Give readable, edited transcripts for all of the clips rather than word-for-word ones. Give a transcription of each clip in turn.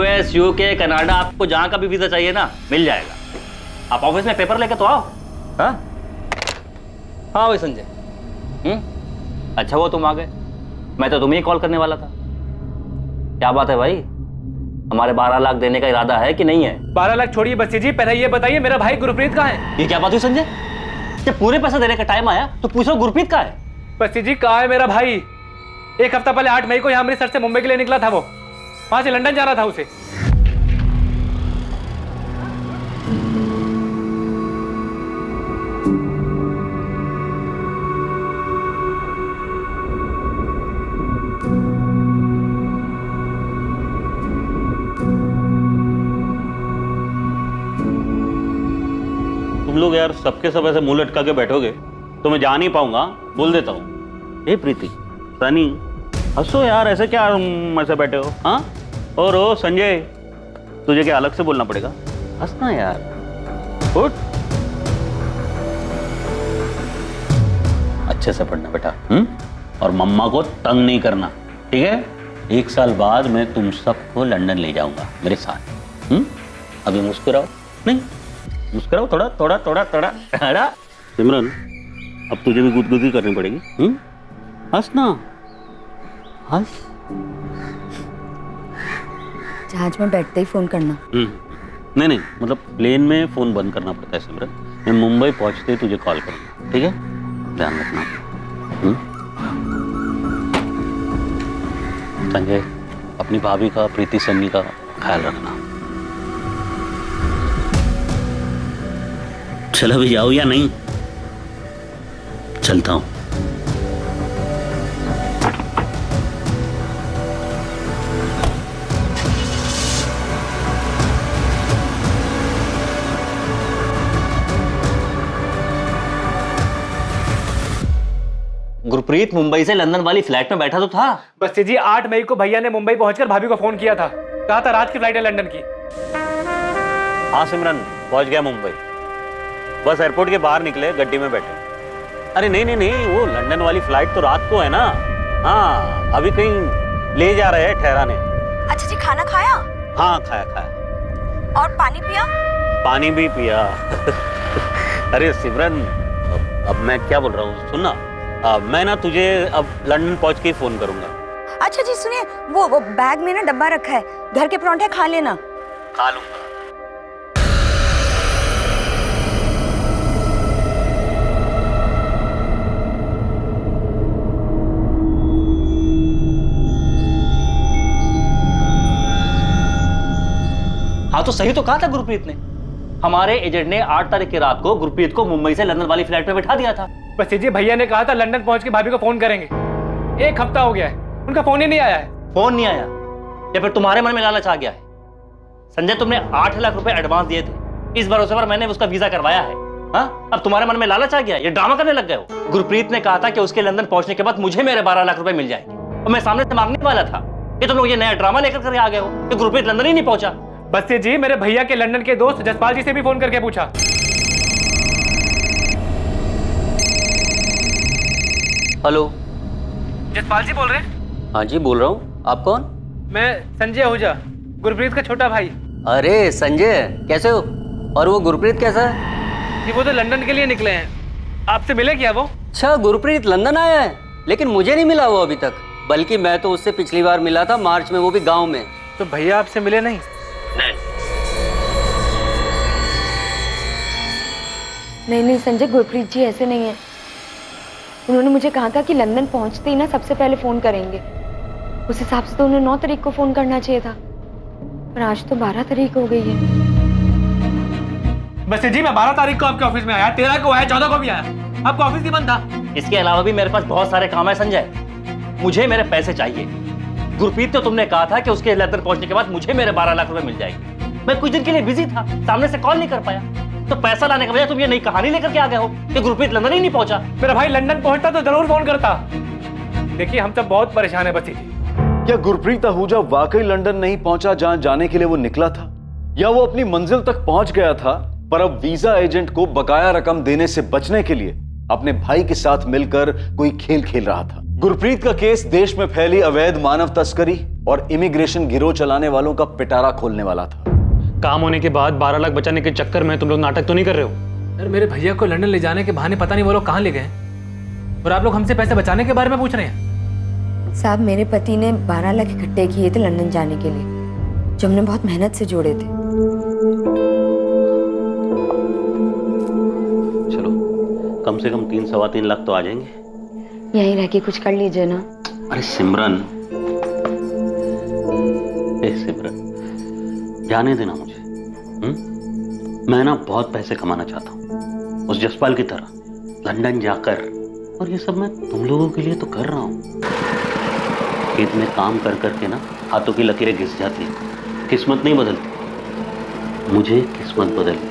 US, UK, Canada, आपको जहां का भी वीजा चाहिए ना मिल जाएगा। आप ऑफिस में पेपर लेके तो आओ। हाँ हाँ भाई संजय। अच्छा वो तुम आ गए, मैं तो तुम्हें ही कॉल करने वाला था। क्या बात है भाई, हमारे 12 लाख देने का इरादा है कि नहीं है? 12 लाख छोड़िए बस्सी जी, पहले ये बताइए मेरा भाई गुरप्रीत कहाँ है? ये क्या बात हुई संजय? जब पूरे पैसे देने का टाइम आया तो पूछो गुरप्रीत कहाँ है? बस्सी जी कहाँ है मेरा भाई? एक हफ्ता पहले 8 मई को यहाँ अमृतसर से मुंबई के लिए निकला था, वो वहां से लंदन जाना था उसे। तुम लोग यार सबके सब ऐसे मुंह लटका के बैठोगे तो मैं जा नहीं पाऊंगा, बोल देता हूँ। ए प्रीति, सनी, हंसो यार, ऐसे क्या ऐसे बैठे हो? हाँ और ओ संजय, तुझे क्या अलग से बोलना पड़ेगा? हंसना यार, उठ। अच्छे से पढ़ना बेटा, और मम्मा को तंग नहीं करना, ठीक है? 1 साल बाद मैं तुम सबको लंदन ले जाऊंगा मेरे साथ। अभी मुस्कुराओ, नहीं मुस्कुराओ, थोड़ा थोड़ा थोड़ा थोड़ा थोड़ा। सिमरन, अब तुझे भी गुदगुदी करनी पड़ेगी। हंस ना, हंस। जहाज में बैठते ही फोन करना। नहीं नहीं, मतलब प्लेन में फोन बंद करना पड़ता है सिमरन। मैं मुंबई पहुंचते ही तुझे कॉल करूंगा, ठीक है? ध्यान रखना। संजय, अपनी भाभी का, प्रीति सन्नी का ख्याल रखना। चलो भी जाओ या नहीं? चलता हूं। गुरप्रीत मुंबई से लंदन वाली फ्लाइट में बैठा तो था। बस्सी जी 8 मई को भैया ने मुंबई पहुंचकर भाभी को फोन किया था, कहा था रात की फ्लाइट है लंदन की। हाँ सिमरन, पहुंच गया मुंबई। बस एयरपोर्ट के बाहर निकले, गड्डी में बैठे। अरे नहीं नहीं नहीं, वो लंदन वाली फ्लाइट तो रात को है ना। हाँ, अभी कहीं ले जा रहे हैं ठहराने। अच्छा जी, खाना खाया? हाँ खाया खाया। और पानी पिया? पानी भी पिया। अरे सिमरन, अब मैं क्या बोल रहा हूँ, सुन ना, मैं ना तुझे अब लंदन पहुंच के ही फोन करूंगा। अच्छा जी सुनिए, वो बैग में ना डब्बा रखा है, घर के परांठे खा लेना। खा लूंगा। हाँ तो सही तो कहा था गुरप्रीत ने। हमारे एजेंट ने 8 तारीख की रात को गुरप्रीत को मुंबई से लंदन वाली फ्लाइट में बैठा दिया था। बस्सी जी भैया ने कहा था लंदन पहुंच के भाभी को फोन करेंगे। 1 हफ्ता हो गया है, उनका फोन ही नहीं आया है। फोन नहीं आया या फिर तुम्हारे मन में लालच आ गया है? संजय, तुमने 8 लाख रुपए एडवांस दिए थे, इस भरोसे पर मैंने उसका वीजा करवाया है। हाँ, अब तुम्हारे मन में लालच आ गया, ये ड्रामा करने लग गए हो। गुरप्रीत ने कहा था कि उसके लंदन पहुंचने के बाद मुझे मेरे 12 लाख रुपए मिल जाएंगे, और मैं सामने से मांगने वाला था। ये तुम लोग ये नया ड्रामा लेकर आ गए हो कि गुरप्रीत लंदन ही नहीं पहुंचा। बस्सी जी, मेरे भैया के लंदन के दोस्त जसपाल जी से भी फोन करके पूछा। हेलो, जसपाल जी बोल रहे हैं? हाँ जी बोल रहा हूँ, आप कौन? मैं संजय आहूजा, गुरप्रीत का छोटा भाई। अरे संजय, कैसे हो? और वो गुरप्रीत कैसा है? जी वो तो लंदन के लिए निकले हैं, आपसे मिले क्या वो? अच्छा, गुरप्रीत लंदन आया है, लेकिन मुझे नहीं मिला वो अभी तक। बल्कि मैं तो उससे पिछली बार मिला था मार्च में, वो भी गाँव में। तो भैया आपसे मिले नहीं? नहीं संजय, गुरप्रीत जी ऐसे नहीं है। उन्होंने मुझे कहा था कि लंदन पहुंचते ही ना सबसे पहले फोन करेंगे। उस हिसाब से तो उन्हें 9 तारीख को फोन करना चाहिए था, पर आज तो 12 तारीख हो गई है। बस्सी जी मैं 12 तारीख को आपके ऑफिस में आया, 13 को आया, 14 को भी आया, आपका ऑफिस ही बंद था। इसके अलावा भी मेरे पास बहुत सारे काम है संजय, मुझे मेरे पैसे चाहिए। गुरप्रीत तो तुमने कहा था कि उसके लंदन पहुंचने के बाद मुझे मेरे 12 लाख रुपए मिल जाएंगे। मैं कुछ दिन के लिए बिजी था, सामने से कॉल नहीं कर पाया, तो पैसा लाने के बजाय तुम ये नई कहानी लेकर के आ गए हो कि गुरप्रीत लंदन ही नहीं पहुंचा। मेरा भाई लंदन पहुंचता तो जरूर फोन करता। देखिए हम सब बहुत परेशान है बस्सी जी। क्या गुरप्रीत आहूजा वाकई लंदन नहीं पहुंचा जहां जाने के लिए वो निकला था, या वो अपनी मंजिल तक पहुंच गया था पर अब वीजा एजेंट को बकाया रकम देने से बचने के लिए अपने भाई के साथ मिलकर कोई खेल खेल रहा था? गुरप्रीत का केस देश में फैली अवैध मानव तस्करी और इमिग्रेशन गिरोह चलाने वालों का पिटारा खोलने वाला था। काम होने के बाद 12 लाख बचाने के चक्कर में तुम लोग नाटक तो नहीं कर रहे हो? यार मेरे भैया को लंदन ले जाने के बहाने पता नहीं वो लोग कहाँ ले गए और आप लोग हमसे पैसे बचाने के बारे में पूछ रहे हैं। साहब, मेरे पति ने 12 लाख इकट्ठे किए थे लंदन जाने के लिए, जो हमने बहुत मेहनत से जोड़े थे। चलो कम से कम 3-3.25 लाख तो आ जाएंगे। यहीं रह के कुछ कर लीजिए ना। अरे सिमरन, सिमरन जाने देना मुझे। मैं ना बहुत पैसे कमाना चाहता हूँ उस जसपाल की तरह, लंदन जाकर। और ये सब मैं तुम लोगों के लिए तो कर रहा हूँ। खेत में काम कर करके ना हाथों की लकीरें घिस जाती हैं, किस्मत नहीं बदलती। मुझे किस्मत बदलनी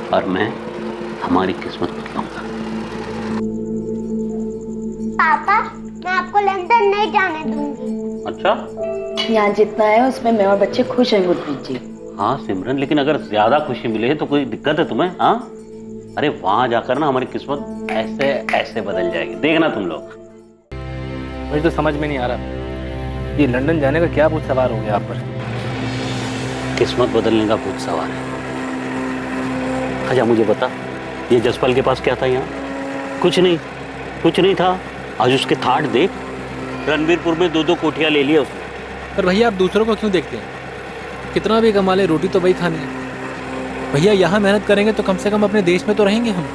और मैं हमारी किस्मत बदलाऊंगा। पापा, मैं आपको लंदन नहीं जाने दूंगी। अच्छा, यहाँ जितना है उसमें मैं और बच्चे खुश हैं गुरप्रीत जी। हाँ सिमरन, लेकिन अगर ज्यादा खुशी मिले तो कोई दिक्कत है तुम्हें? हाँ, अरे वहां जाकर ना हमारी किस्मत ऐसे ऐसे बदल जाएगी, देखना तुम लोग। मुझे तो समझ में नहीं आ रहा ये लंदन जाने का क्या भूत सवार हो गया आप पर। किस्मत बदलने का भूत सवार है। अच्छा मुझे बता, ये जसपाल के पास क्या था यहाँ? कुछ नहीं था। आज उसके थाट देख, रणबीरपुर में 2-2 कोठियां ले लिया उसने। पर भैया आप दूसरों को क्यों देखते हैं? कितना भी कमा ले, रोटी तो वही खानी है। भैया यहाँ मेहनत करेंगे तो कम से कम अपने देश में तो रहेंगे हम।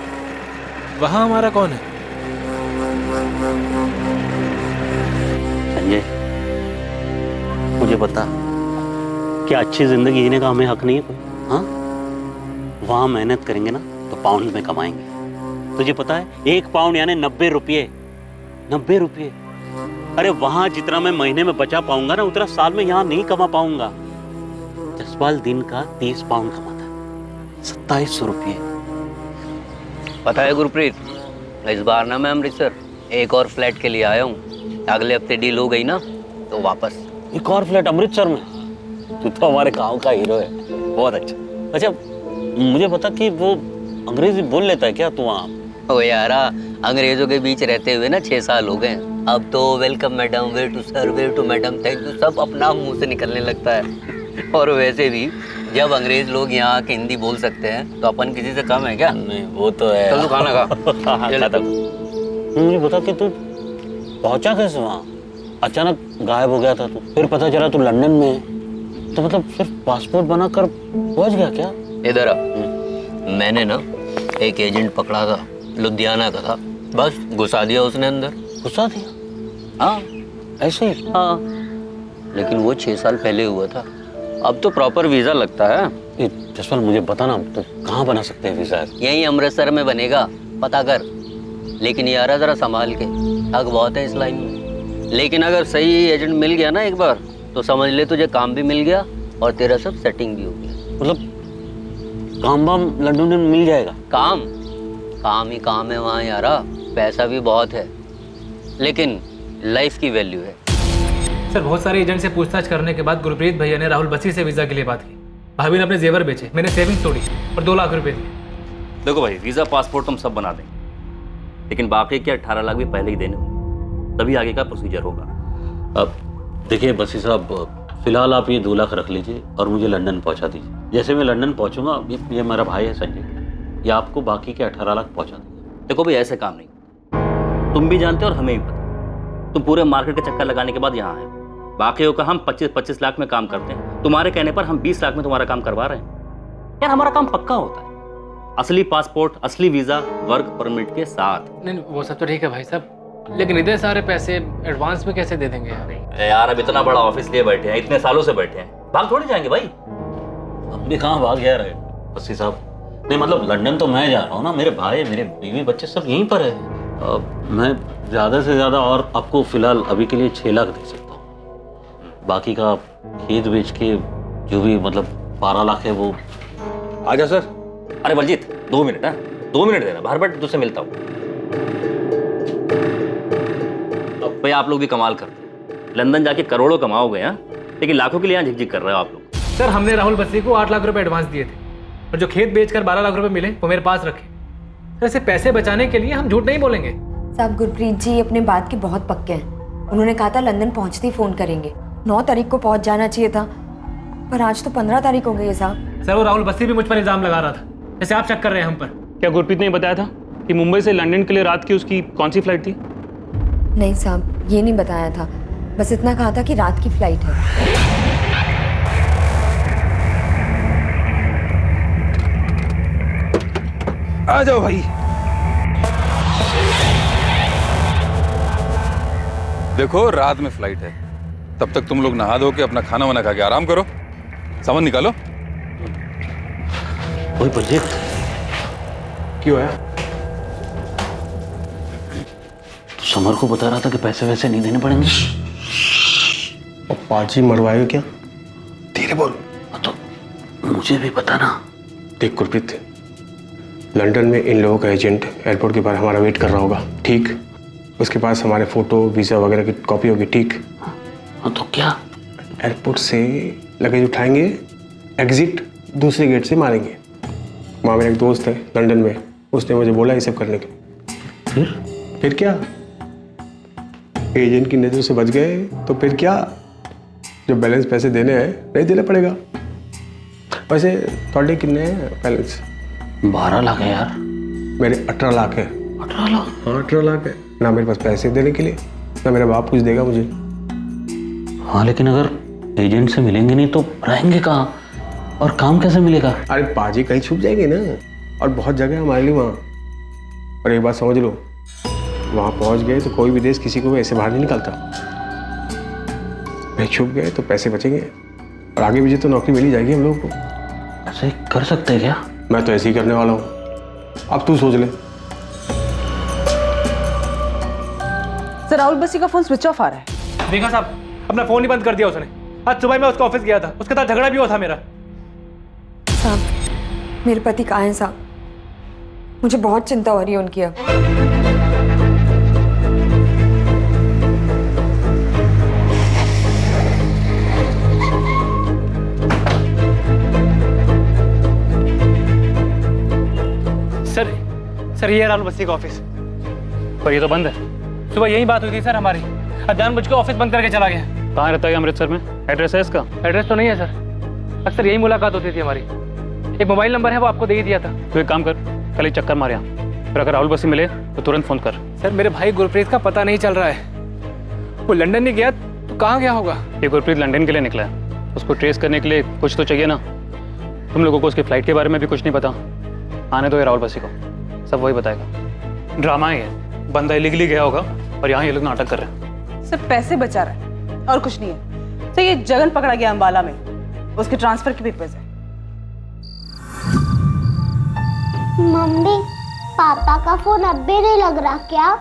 वहाँ हमारा कौन है? संजय, मुझे बता, क्या अच्छी जिंदगी जीने का हमें हक नहीं है कोई? हाँ, वहां मेहनत करेंगे ना तो पाउंड में कमाएंगे। तुझे पता है 1 पाउंड यानी 90 रुपये। 90 रुपये। अरे वहां जितना मैं महीने में बचा पाऊंगा ना, उतना साल में यहाँ नहीं कमा पाऊंगा। जसपाल दिन का 30 पाउंड कमाता है, 2700 रुपये। पता है गुरप्रीत, इस बार ना मैं अमृतसर एक और फ्लैट के लिए आया हूँ। अगले हफ्ते डील हो गई ना तो वापस। एक और फ्लैट अमृतसर में? तू तो हमारे गांव का हीरो है, बहुत अच्छा। अच्छा मुझे बता कि वो अंग्रेजी बोल लेता है क्या तू वहाँ? ओ यारा, अंग्रेजों के बीच रहते हुए ना 6 साल हो गए। अब तो welcome madam, way to sir, way to madam, thank you सब अपना मुंह से निकलने लगता है। और वैसे भी जब अंग्रेज लोग यहाँ के हिंदी बोल सकते हैं तो अपन किसी से कम है क्या? नहीं वो तो है। चल तू खाना खा। खाता। मुझे बता कि तू पहुंचा कैसे वहाँ? अचानक गायब हो गया था तू, फिर पता चला तू लंदन में है। तो मतलब सिर्फ पासपोर्ट बनाकर पहुंच गया क्या? इधर आ। मैंने ना एक एजेंट पकड़ा था, लुधियाना का था, बस घुसा दिया उसने अंदर। घुसा दिया? हाँ ऐसे ही? हाँ, लेकिन वो 6 साल पहले हुआ था। अब तो प्रॉपर वीजा लगता है। ये जसपाल मुझे बता ना, तो कहाँ बना सकते हैं वीजा? यहीं अमृतसर में बनेगा, पता कर। लेकिन यार जरा संभाल के, ठग बहुत है इस लाइन में। लेकिन अगर सही एजेंट मिल गया ना एक बार, तो समझ ले तुझे काम भी मिल गया और तेरा सब सेटिंग भी हो गया। मतलब काम वाम लंदन में मिल जाएगा? काम ही काम है वहाँ यारा, पैसा भी बहुत है, लेकिन लाइफ की वैल्यू है। सर बहुत सारे एजेंट से पूछताछ करने के बाद गुरप्रीत भैया ने राहुल बसी से वीजा के लिए बात की। भाभी ने अपने जेवर बेचे, मैंने सेविंग्स तोड़ी और 2 लाख रुपए दिए। देखो भाई, वीज़ा पासपोर्ट तुम सब बना देंगे, लेकिन बाकी के 18 लाख भी पहले ही देने होंगे, तभी आगे का प्रोसीजर होगा। अब देखिए बसी साहब, फिलहाल आप ये 2 लाख रख लीजिए और मुझे लंदन पहुंचा दीजिए। जैसे मैं लंदन पहुंचूंगा, ये मेरा भाई है संजय, ये आपको बाकी के 18 लाख पहुंचा देंगे। देखो भाई, ऐसे काम नहीं, तुम भी जानते हो और हमें भी पता। तुम पूरे मार्केट का चक्कर लगाने के बाद यहाँ आए, बाकियों का हम 25-25 लाख में काम करते हैं, तुम्हारे कहने पर हम 20 लाख में तुम्हारा काम करवा रहे हैं। यार हमारा काम पक्का होता है, असली पासपोर्ट, असली वीजा, वर्क परमिट के साथ। नहीं वो सब तो ठीक है भाई साहब, लेकिन इतने सारे पैसे एडवांस में कैसे दे देंगे यार? यार अब इतना बड़ा ऑफिस लिए बैठे हैं, इतने सालों से बैठे हैं, भाग थोड़ी जाएंगे भाई। अब भी कहाँ भाग जा रहे बसी साहब? नहीं मतलब लंदन तो मैं जा रहा हूँ ना, मेरे भाई, मेरे बीवी बच्चे सब यहीं पर है। मैं ज़्यादा से ज़्यादा और आपको फिलहाल अभी के लिए 6 लाख दे सकता हूँ। बाकी का खेत बेच के जो भी मतलब 12 लाख है वो। आजा सर। अरे बलजीत 2 मिनट, 2 मिनट देना, बाहर बैठ तुझसे मिलता हूँ। अब भाई आप लोग भी कमाल करते हैं, लंदन जाके करोड़ों कमाओगे हैं, लेकिन लाखों के लिए यहाँ झिकझिक कर रहे हो आप लोग। सर हमने राहुल बसी को 8 लाख रुपए एडवांस दिए थे और जो खेत बेचकर 12 लाख रुपए मिले वो मेरे पास रखे। सर ऐसे पैसे बचाने के लिए हम झूठ नहीं बोलेंगे। साहब गुरप्रीत जी अपने बात के बहुत पक्के हैं, उन्होंने कहा था लंदन पहुंचते ही फोन करेंगे। 9 तारीख को पहुंच जाना चाहिए था, पर आज तो 15 तारीख हो गई है साहब। सर वो राहुल बस्सी भी मुझ पर इल्जाम लगा रहा था, जैसे आप शक कर रहे हैं हम पर। क्या गुरप्रीत ने बताया था कि मुंबई से लंदन के लिए रात की उसकी कौन सी फ्लाइट थी? नहीं साहब, ये नहीं बताया था, बस इतना कहा था कि रात की फ्लाइट है। आ जाओ भाई। देखो रात में फ्लाइट है, तब तक तुम लोग नहा धो के अपना खाना वाना खा के आराम करो। सामान निकालो। ओए बलजीत, क्यों है? तू समर को बता रहा था कि पैसे वैसे नहीं देने पड़ेंगे। और पाजी मरवाएगा क्या? धीरे बोल। तो मुझे भी पता ना। देख गुरप्रीत, लंदन में इन लोगों का एजेंट एयरपोर्ट के बाहर हमारा वेट कर रहा होगा, ठीक? उसके पास हमारे फोटो वीज़ा वगैरह की कॉपी होगी, ठीक? हाँ तो क्या? एयरपोर्ट से लगेज उठाएंगे, एग्जिट दूसरे गेट से मारेंगे। वहाँ मेरा एक दोस्त है लंदन में, उसने मुझे बोला ये सब करने के। फिर क्या? एजेंट की नज़र से बच गए तो फिर क्या? जो बैलेंस पैसे देने हैं नहीं देना पड़ेगा। वैसे थोड़े कितने हैं बैलेंस? 12 लाख है यार। मेरे 18 लाख है। 18 लाख? हाँ 18 लाख है। ना मेरे पास पैसे देने के लिए, ना मेरा बाप कुछ देगा मुझे। हाँ लेकिन अगर एजेंट से मिलेंगे नहीं तो रहेंगे कहाँ और काम कैसे मिलेगा? अरे पाजी कहीं छुप जाएंगे ना, और बहुत जगह है हमारे लिए वहाँ। और एक बात समझ लो, वहाँ पहुँच गए तो कोई भी देश किसी को भी ऐसे बाहर नहीं निकालता। नहीं छुप गए तो पैसे बचेंगे, और आगे भी तो नौकरी मिल ही जाएगी हम लोगों को। ऐसे कर सकते हैं क्या? मैं तो ऐसे ही करने वाला हूँ, अब तू सोच ले। सर राहुल बस्सी का फोन स्विच ऑफ आ रहा है। देखा साहब, अपना फोन ही बंद कर दिया उसने। आज सुबह मैं उसका ऑफिस गया था, उसके साथ झगड़ा भी हुआ था मेरा। साहब मेरे पति कहाँ हैं साहब? मुझे बहुत चिंता हो रही है उनकी अब। सर ये है राहुल बस्सी का ऑफिस, पर ये तो बंद है। सुबह यही बात हुई थी सर हमारी, अब जानबूझ के ऑफिस बंद करके चला गया। कहाँ रहता है अमृतसर में? एड्रेस है इसका? एड्रेस तो नहीं है सर, अक्सर यही मुलाकात होती थी हमारी। एक मोबाइल नंबर है, वो आपको दे ही दिया था। तो एक काम कर, कल एक चक्कर मार यहाँ, फिर अगर राहुल बस्सी मिले तो तुरंत फोन कर। सर मेरे भाई गुरप्रीत का पता नहीं चल रहा है, वो लंदन नहीं गया तो कहाँ गया होगा? ये गुरप्रीत लंदन के लिए निकला है, उसको ट्रेस करने के लिए कुछ तो चाहिए ना। तुम लोगों को उसकी फ्लाइट के बारे में भी कुछ नहीं पता। आने दो ये राहुल बस्सी को, सब वही बताएगा। ड्रामा है ये, बंदा इलीगली गया होगा और यहाँ ये लोग नाटक कर रहे हैं। सिर्फ पैसे बचा रहा है और कुछ नहीं है। तो ये जगन पकड़ा गया अंबाला में, उसके ट्रांसफर के पेपर्स है। मम्मी पापा का फोन अब भी नहीं लग रहा क्या?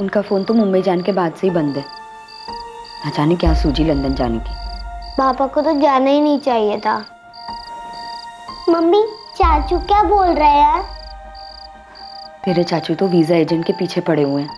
उनका फोन तो मुंबई जाने के बाद से ही बंद है। ना जाने क्या सूझी लंदन जाने की। पापा को तो जाना ही नहीं चाहिए था। मम्मी चाचू क्या बोल रहे हैं? तेरे चाचू तो वीजा एजेंट के पीछे पड़े हुए हैं।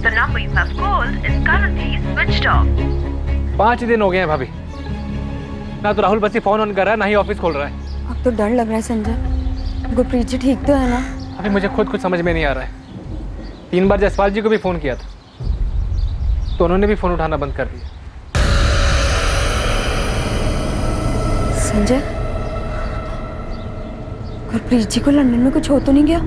The number you have called is currently switched off. 5 दिन हो गए हैं भाभी, ना तो राहुल बस्सी फोन ऑन कर रहा है, ना ही ऑफिस खोल रहा है। अब तो डर लग रहा है संजय, गुरप्रीत जी ठीक तो है ना? अभी मुझे खुद कुछ समझ में नहीं आ रहा है। 3 बार जसपाल जी को भी फोन किया था, तो उन्होंने भी फोन उठाना बंद कर दिया। संजय, गुरप्रीत जी को लंदन में कुछ हो तो नहीं गया?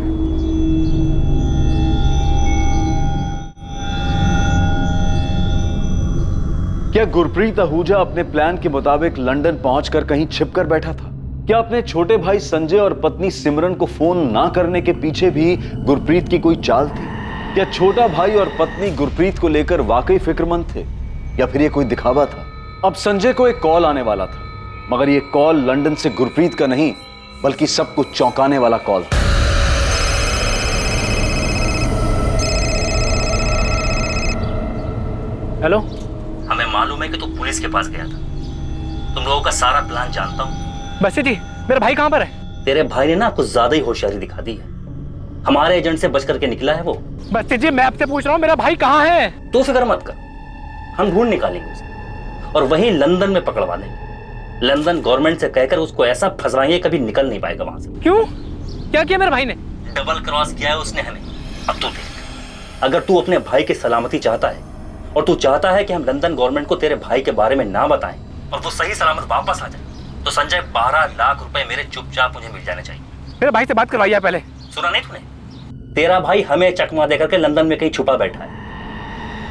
क्या गुरप्रीत आहूजा अपने प्लान के मुताबिक लंदन पहुंचकर कहीं छिपकर बैठा था? क्या अपने छोटे भाई संजय और पत्नी सिमरन को फोन ना करने के पीछे भी गुरप्रीत की कोई चाल थी? क्या छोटा भाई और पत्नी गुरप्रीत को लेकर वाकई फिक्रमंद थे, या फिर ये कोई दिखावा था? अब संजय को एक कॉल आने वाला था, मगर ये कॉल लंदन से गुरप्रीत का नहीं बल्कि सबको चौंकाने वाला कॉल था। हेलो, हमें मालूम है कि तू पुलिस के पास गया था। तुम लोगों का सारा प्लान जानता हूँ। बस्सी जी, मेरा भाई कहाँ पर है? तेरे भाई ने ना कुछ ज्यादा ही होशियारी दिखा दी है। हमारे एजेंट से बच करके निकला है वो। बस्ती जी मैं आपसे पूछ रहा हूँ मेरा भाई कहाँ है? तू फिक्र मत कर, हम ढूंढ निकालेंगे उसे और वहीं लंदन में पकड़वा देंगे। लंदन गवर्नमेंट से कहकर उसको ऐसा फंसवाएंगे कभी निकल नहीं पाएगा वहां से। क्यों? क्या किया मेरे भाई ने? डबल क्रॉस किया है उसने हमें। अब तू देख, अगर तू अपने भाई की सलामती चाहता है और तू चाहता है कि हम लंदन गवर्नमेंट को तेरे भाई के बारे में ना बताएं और वो सही सलामत वापस आ जाए, तो संजय 12 लाख रुपए मेरे चुपचाप मुझे मिल जाने चाहिए। मेरे भाई से बात करवाइए पहले। सुना नहीं तूने? तेरा भाई हमें चकमा देकर के लंदन में कहीं छुपा बैठा है,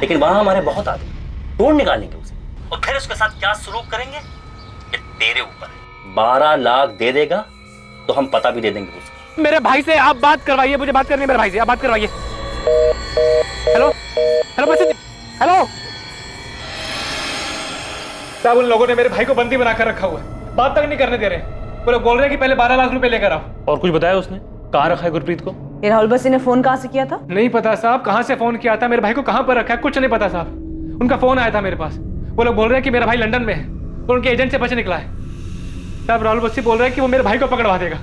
लेकिन वहां हमारे बहुत आदमी ढूंढ निकालेंगे उसे और फिर उसके साथ क्या सलूक करेंगे ये तेरे ऊपर है। 12 लाख दे देगा तो हम पता भी दे देंगे उसको। मेरे भाई से आप बात करवाइए, मुझे बात करनी है मेरे भाई से, आप बात करवाइए। हेलो हेलो बस्ती जी, हेलो साहब, उन लोगों ने मेरे भाई को बंदी बनाकर रखा हुआ है, बात तक नहीं करने दे रहे। वो लोग बोल रहे हैं कि पहले 12 लाख रुपए लेकर आओ। और कुछ बताया उसने? कहाँ रखा है गुरप्रीत को? ये राहुल बस्सी ने फोन कहाँ से किया था? नहीं पता साहब, कहाँ से फोन किया था, मेरे भाई को कहाँ पर रखा है कुछ नहीं पता साहब। उनका फोन आया था मेरे पास, वो लोग बोल रहे हैं कि मेरा भाई लंदन में है और उनके एजेंट से बच निकला है। साहब राहुल बस्सी बोल रहे हैं कि वो मेरे भाई को पकड़वा देगा।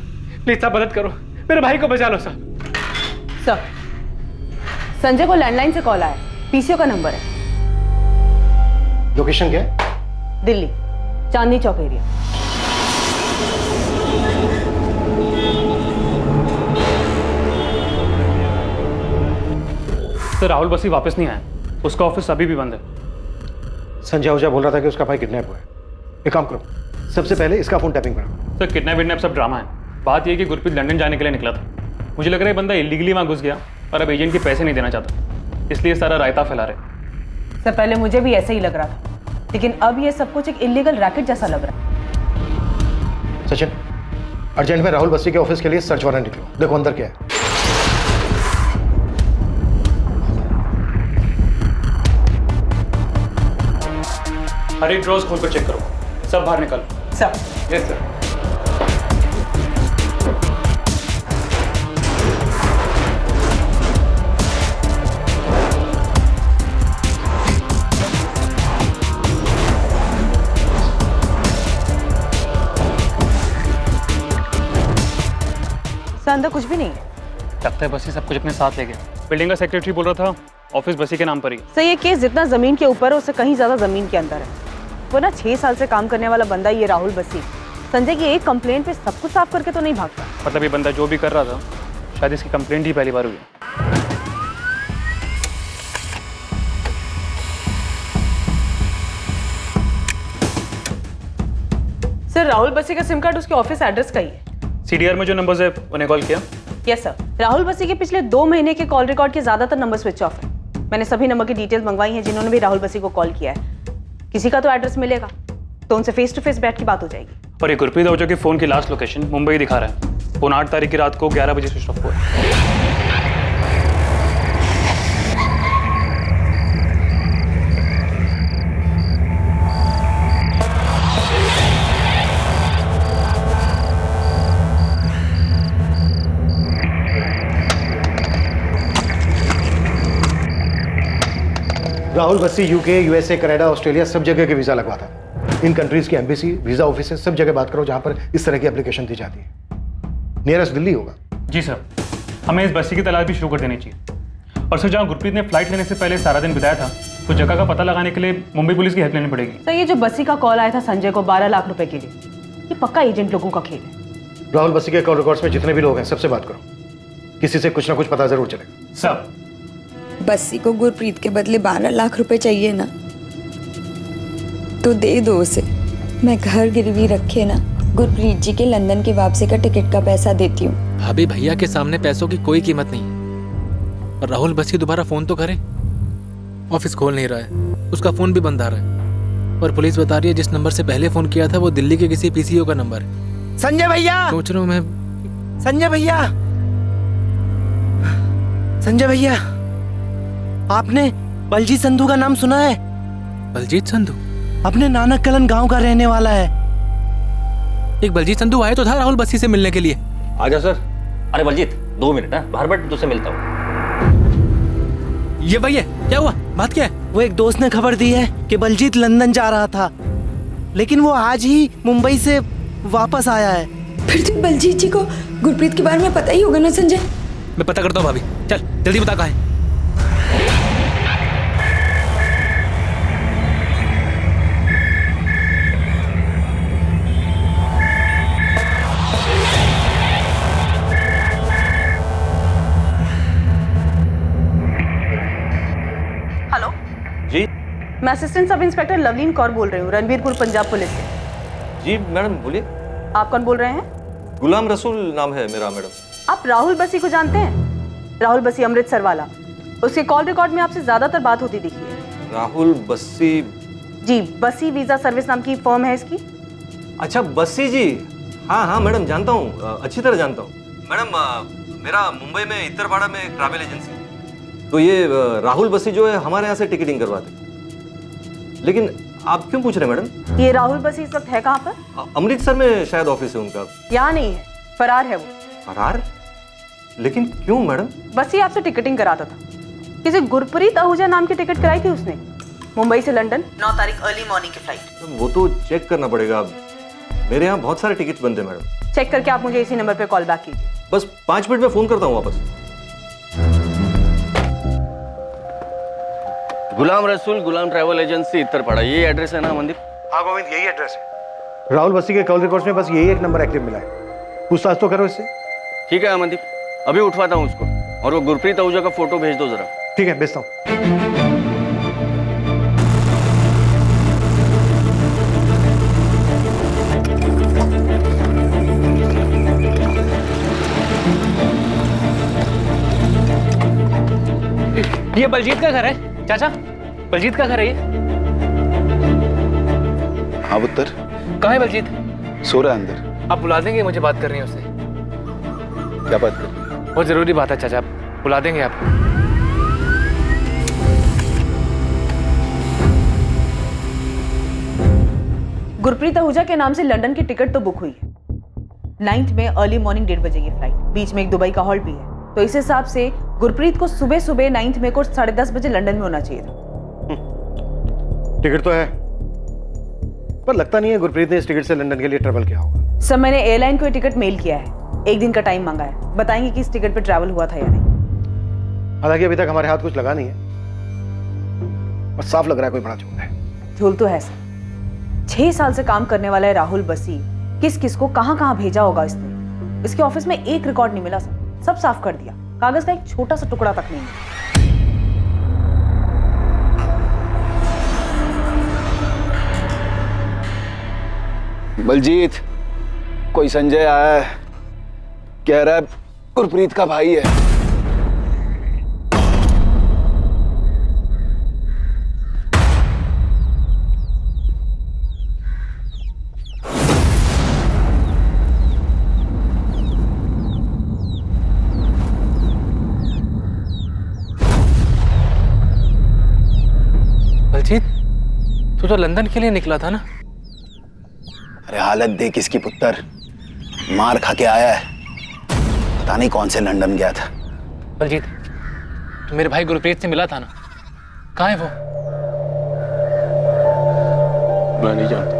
प्लीज साहब मदद करो, मेरे भाई को बचा लो साहब। सर, संजय को लैंडलाइन से कॉल आया, पीसीओ का नंबर है। लोकेशन क्या है? दिल्ली, चांदनी चौक एरिया। सर राहुल बस्सी वापस नहीं आया, उसका ऑफिस अभी भी बंद है। संजय आहूजा बोल रहा था कि उसका भाई किडनैप हुआ है। एक काम करो, सबसे पहले इसका फोन टैपिंग करो। सर किडनैप विडनैप सब ड्रामा है। बात यह है कि गुरप्रीत लंदन जाने के लिए निकला था। मुझे लग रहा है बंदा इलीगली वहाँ घुस गया और अब एजेंट के पैसे नहीं देना चाहता, इसलिए सारा रायता फैला रहे। सर पहले मुझे भी ऐसे ही लग रहा था, लेकिन अब ये सब कुछ एक इलीगल रैकेट जैसा लग रहा है। सचिन, अर्जेंट में राहुल बस्सी के ऑफिस के लिए सर्च वारंट निकलो, देखो अंदर क्या है। हर एक ड्रॉज खोल कर चेक करो, सब बाहर निकालो। सर। Yes sir. अंदर कुछ भी नहीं है। लगता है बसी सब कुछ अपने साथ ले गया। बिल्डिंग का सेक्रेटरी बोल रहा था ऑफिस बसी के नाम पर ही। सर ये केस जितना जमीन के ऊपर है उससे कहीं ज्यादा जमीन के अंदर है। वो ना 6 साल से काम करने वाला बंदा ये राहुल बस्सी संजय की एक कंप्लेंट पे सब कुछ साफ करके तो नहीं भागता। मतलब ये बंदा जो भी कर रहा था शायद इसकी कंप्लेंट ही पहली बार हुई। सर राहुल बस्सी का सिम कार्ड उसके ऑफिस एड्रेस का ही है। सीडीआर में जो नंबर्स है उन्हें कॉल किया? Yes sir. राहुल बस्सी के पिछले 2 महीने के कॉल रिकॉर्ड के ज्यादातर नंबर स्विच ऑफ है। मैंने सभी नंबर की डिटेल्स मंगवाई हैं जिन्होंने भी राहुल बस्सी को कॉल किया है। किसी का तो एड्रेस मिलेगा तो उनसे फेस टू फेस बैठ की बात हो जाएगी। और ये गुरप्रीत आहूजा के फोन की लास्ट लोकेशन मुंबई दिखा रहा है। फोन 8 तारीख की रात को 11 बजे स्विच ऑफ हुआ है। Rahul Bassi UK, USA, Canada, Australia सब जगह के वीजा लगवाता है। इन कंट्रीज की एम्बेसी, वीजा ऑफिस सब जगह बात करो जहां पर इस तरह की एप्लीकेशन दी जाती है। नियरेस्ट दिल्ली होगा। जी सर, हमें इस बस्सी की तलाश भी शुरू कर देनी चाहिए। और सर जहाँ गुरप्रीत ने फ्लाइट लेने से पहले सारा दिन बिताया था तो जगह का पता लगाने के लिए मुंबई पुलिस की हेल्प लेनी पड़ेगी। सर ये जो बस्सी का कॉल आया था संजय को 12 लाख रुपए के लिए, ये पक्का एजेंट लोगों का खेल है। राहुल बस्सी के कॉल रिकॉर्ड्स में जितने भी लोग हैं सबसे बात करो, किसी से कुछ ना कुछ पता जरूर चलेगा। सर बस्सी को गुरप्रीत के बदले 12 लाख रुपए चाहिए ना, तो दे दो उसे। मैं घर गिरवी रखे ना गुरप्रीत जी के लंदन की वापसी का टिकट का पैसा देती हूँ। भाभी भैया के सामने पैसों की कोई कीमत नहीं है। और राहुल बस्सी दोबारा फोन तो करे, ऑफिस खोल नहीं रहा है, उसका फोन भी बंद आ रहा है। और पुलिस बता रही है जिस नंबर से पहले फोन किया था वो दिल्ली के किसी पीसीओ का नंबर है। संजय भैया, सोच रहा हूँ मैं। संजय भैया, संजय भैया, आपने बलजीत संधू का नाम सुना है? बलजीत संधू अपने नानक कलन गांव का रहने वाला है। एक बलजीत संधू आया तो था राहुल बस्सी से मिलने के लिए। आजा सर। अरे बलजीत 2 मिनट ना, बाहर बैठ, तुझसे मिलता हूँ। ये भैया क्या हुआ, बात क्या है? वो एक दोस्त ने खबर दी है कि बलजीत लंदन जा रहा था, लेकिन वो आज ही मुंबई से वापस आया है। फिर तो बलजीत जी को गुरप्रीत के बारे में पता ही होगा ना संजय। मैं पता करता हूँ भाभी। चल जल्दी बता कहाँ है। हेलो जी मैं assistant sub inspector Lovleen Kaur बोल रही हूँ, रणबीरपुर पंजाब पुलिस से। जी मैडम बोलिए। आप कौन बोल रहे हैं? गुलाम रसूल नाम है मेरा मैडम। आप राहुल बसी को जानते हैं? राहुल बसी अमृतसर वाला, उसके कॉल रिकॉर्ड में आपसे ज्यादातर बात होती दिखी है। राहुल बस्सी? जी, बसी वीजा सर्विस नाम की फर्म है इसकी। अच्छा बस्सी जी, हाँ हाँ मैडम जानता हूँ, अच्छी तरह जानता हूँ मैडम। मेरा मुंबई में इतरवाड़ा में एक ट्रैवल एजेंसी है, तो ये राहुल बस्सी जो है हमारे यहाँ से टिकटिंग करवाते। लेकिन आप क्यों पूछ रहे हैं मैडम? ये राहुल बसी इस वक्त है कहाँ पर? अमृतसर में शायद ऑफिस है उनका। यहाँ नहीं है, फरार है वो। फरार? लेकिन क्यों मैडम? बसी आपसे टिकटिंग कराता था। किसी गुरप्रीत आहूजा नाम की टिकट कराई थी उसने, मुंबई से लंदन 9 तारीख अर्ली मॉर्निंग की फ्लाइट। वो तो चेक करना पड़ेगा। मेरे यहाँ बहुत सारे टिकट्स बनते हैं मैडम। चेक करके आप मुझे इसी नंबर पे कॉल बैक कीजिए। बस 5 मिनट में फोन करता हूँ वापस। गुलाम रसूल, गुलाम ट्रैवल एजेंसी इतरपाड़ा, ये एड्रेस है ना मनदीप? हाँ गोविंद, यही एड्रेस है। राहुल बस्सी के कॉल रिकॉर्ड्स में बस यही एक नंबर एक्टिव मिला है। पूछताछ तो करो इससे। ठीक है अमनदीप, अभी उठवाता हूँ उसको, और वो गुरप्रीत आहूजा का फोटो भेज दो जरा। ठीक है, भेजता हूँ। ये बलजीत का घर है चाचा, बलजीत का घर है ये। हाँ पुत्र। कहाँ है बलजीत? सो रहा है अंदर। आप बुला देंगे, मुझे बात करनी है उससे। क्या बात कर? बहुत जरूरी बात है चाचा, आप बुला देंगे आप? गुरप्रीत आहूजा के नाम से लंदन की टिकट तो बुक हुई है। 9th में अर्ली मॉर्निंग 1:30 बजे की फ्लाइट, बीच में एक दुबई का हॉल्ट भी है। तो इस हिसाब से गुरप्रीत को सुबह सुबह 9th में को 10:30 बजे लंदन में होना चाहिए था। टिकट तो है, पर लगता नहीं है गुरप्रीत ने इस टिकट से लंदन के लिए ट्रैवल किया होगा। सर मैंने एयरलाइन को ये टिकट मेल किया है, 1 दिन का टाइम मांगा है, बताएंगे कि इस टिकट पे ट्रैवल हुआ था या नहीं। हालांकि अभी तक हमारे हाथ कुछ लगा नहीं है, पर साफ लग रहा है कोई बड़ा झूठ है। झूल तो है सर। 6 साल से काम करने वाला है राहुल बसी, किस किस को कहां कहां भेजा होगा इसने। इसके ऑफिस में एक रिकॉर्ड नहीं मिला सर, सब साफ कर दिया, कागज का एक छोटा सा टुकड़ा तक नहीं है। बलजीत, कोई संजय आया है, कह रहा है गुरप्रीत का भाई है। बलजीत, तू तो लंदन के लिए निकला था ना? अरे हालत देख इसकी पुत्र, मार खा के आया है, पता नहीं कौन से लंदन गया था। बलजीत, तो मेरे भाई गुरप्रीत से मिला था ना, कहाँ है वो? मैं नहीं जानता,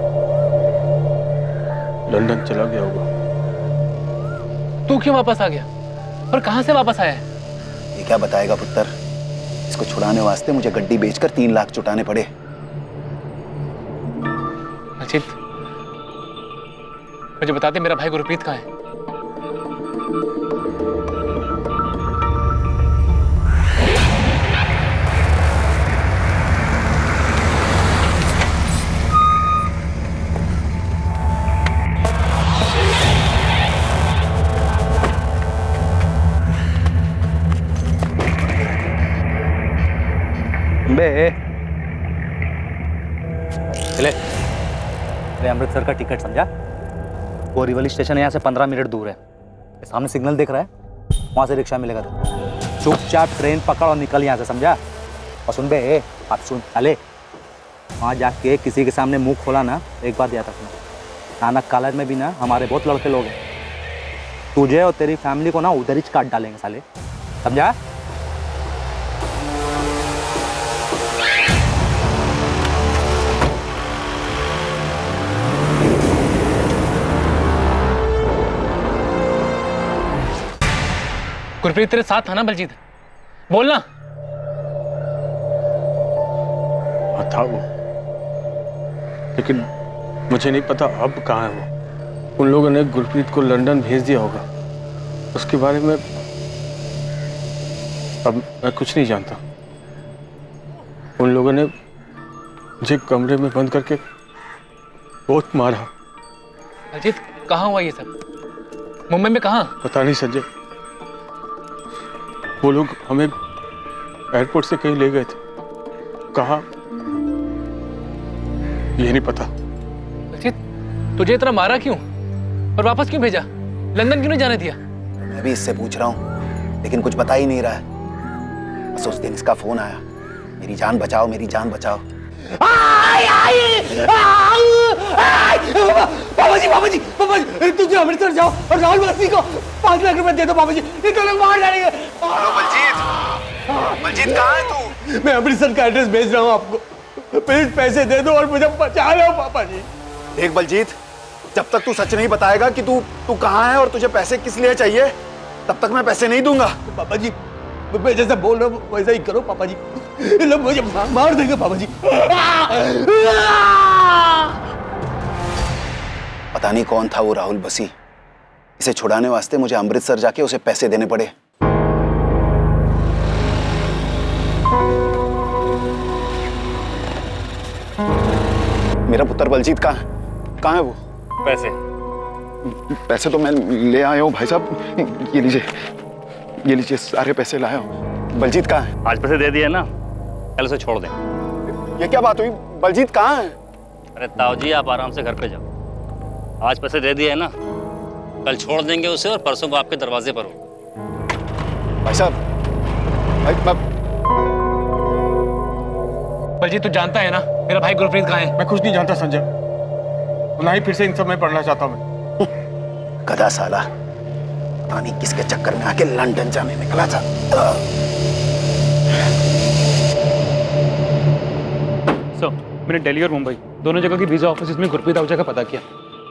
लंदन चला गया होगा। तू क्यों वापस आ गया और कहाँ से वापस आया है? ये क्या बताएगा पुत्र, इसको छुड़ाने वास्ते मुझे गड्डी बेचकर 3 लाख चुटाने पड़े। बलजीत, मुझे बता दे मेरा भाई गुरप्रीत कहाँ है? चले, अरे अमृतसर का टिकट समझा? बोरीवली स्टेशन यहाँ से 15 मिनट दूर है। सामने सिग्नल दिख रहा है, वहाँ से रिक्शा मिलेगा तेरे। चुपचाप ट्रेन पकड़ और निकल यहाँ से, समझा? और सुन बे, आप सुन, अले वहाँ जाके किसी के सामने मुंह खोला ना, एक बात याद रखना, नानक कॉलेज में भी ना हमारे बहुत लड़के लोग हैं, तुझे और तेरी फैमिली को ना उधर ही काट डालेंगे साले, समझा? गुरप्रीत तेरे साथ था ना बलजीत? बोलना। था वो, लेकिन मुझे नहीं पता अब कहाँ है वो। उन लोगों ने गुरप्रीत को लंदन भेज दिया होगा। उसके बारे में अब मैं कुछ नहीं जानता। उन लोगों ने मुझे कमरे में बंद करके बहुत मारा। बलजीत कहाँ हुआ ये सब? मुंबई में कहाँ? पता नहीं संजय, वो लोग हमें एयरपोर्ट से कहीं ले गए थे। कहाँ ये नहीं पता। बलजीत तुझे इतना मारा क्यों और वापस क्यों भेजा? लंदन क्यों नहीं जाने दिया? मैं भी इससे पूछ रहा हूँ, लेकिन कुछ बता ही नहीं रहा है। बस उस दिन इसका फोन आया, मेरी जान बचाओ, मेरी जान बचाओ। पापा जी तुझे अमृतसर जाओ और राहुल बस्सी को 5 लाख रुपए दे दो पापा जी, ये तो लोग मार डालेंगे। बलजीत कहाँ है तू? मैं अमृतसर का एड्रेस भेज रहा हूँ आपको, प्लीज पैसे दे दो और मुझे बचा लो पापा जी। देख बलजीत, जब तक तू सच नहीं बताएगा कि तू कहाँ है और तुझे पैसे किस लिए चाहिए, तब तक मैं पैसे नहीं दूंगा। पापा जी मैं जैसा बोल रहा हूँ वैसा ही करो पापा जी, ये लोग मुझे मार देंगे पापा जी। पता नहीं कौन था वो राहुल बसी, इसे छुड़ाने वास्ते मुझे अमृतसर जाके उसे पैसे देने पड़े। मेरा पुत्र बलजीत कहाँ है वो? पैसे तो मैं ले आया हूँ भाई साहब, ये लीजिए सारे पैसे लाया हूँ। बलजीत कहाँ है? आज पैसे दे दिए ना, कल उसे छोड़ दें। ये क्या बात हुई? बलजीत कहाँ है? अरे ताऊ जी आप आराम से घर पे जाओ, आज पैसे दे दिए है ना, कल छोड़ देंगे उसे और परसों वो आपके दरवाजे पर हो। भाई साहब, बलजीत तू जानता है ना मेरा भाई गुरप्रीत कहाँ है? मैं कुछ नहीं जानता संजय, ना ही फिर से इन सब में पढ़ना चाहता मैं। गधा साला, पता नहीं किसके चक्कर में आके लंदन जाने निकला था। सर मैंने दिल्ली और मुंबई दोनों जगह की वीजा ऑफिस में गुरप्रीत आहूजा का पता किया।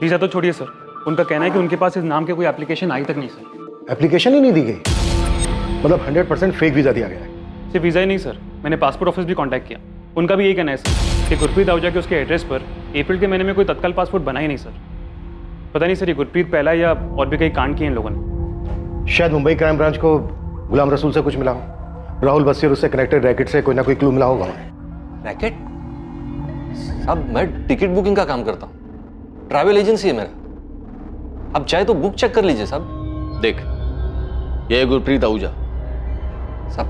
वीजा तो छोड़िए सर, उनका कहना है कि उनके पास इस नाम के कोई एप्लीकेशन आई तक नहीं सर। एप्लीकेशन ही नहीं दी गई, मतलब 100% फेक वीजा दिया गया है। सिर्फ वीजा ही नहीं सर, मैंने पासपोर्ट ऑफिस भी कांटेक्ट किया, उनका भी यही कहना है सर कि गुरप्रीत आहूजा के उसके एड्रेस पर अप्रैल के महीने में कोई तत्काल पासपोर्ट बना ही नहीं सर। पता नहीं सर ये गुरप्रीत पहला या और भी कई कांड किए इन लोगों ने। शायद मुंबई क्राइम ब्रांच को गुलाम रसूल से कुछ मिला हो, राहुल बस्सी और उससे कनेक्टेड रैकेट से कोई ना कोई क्लू मिला होगा। रैकेट? साहब मैं टिकट बुकिंग का काम करता हूँ, ट्रैवल एजेंसी है मेरा, आप चाहे तो बुक चेक कर लीजिए साहब। देख ये है गुरप्रीत आहूजा। साहब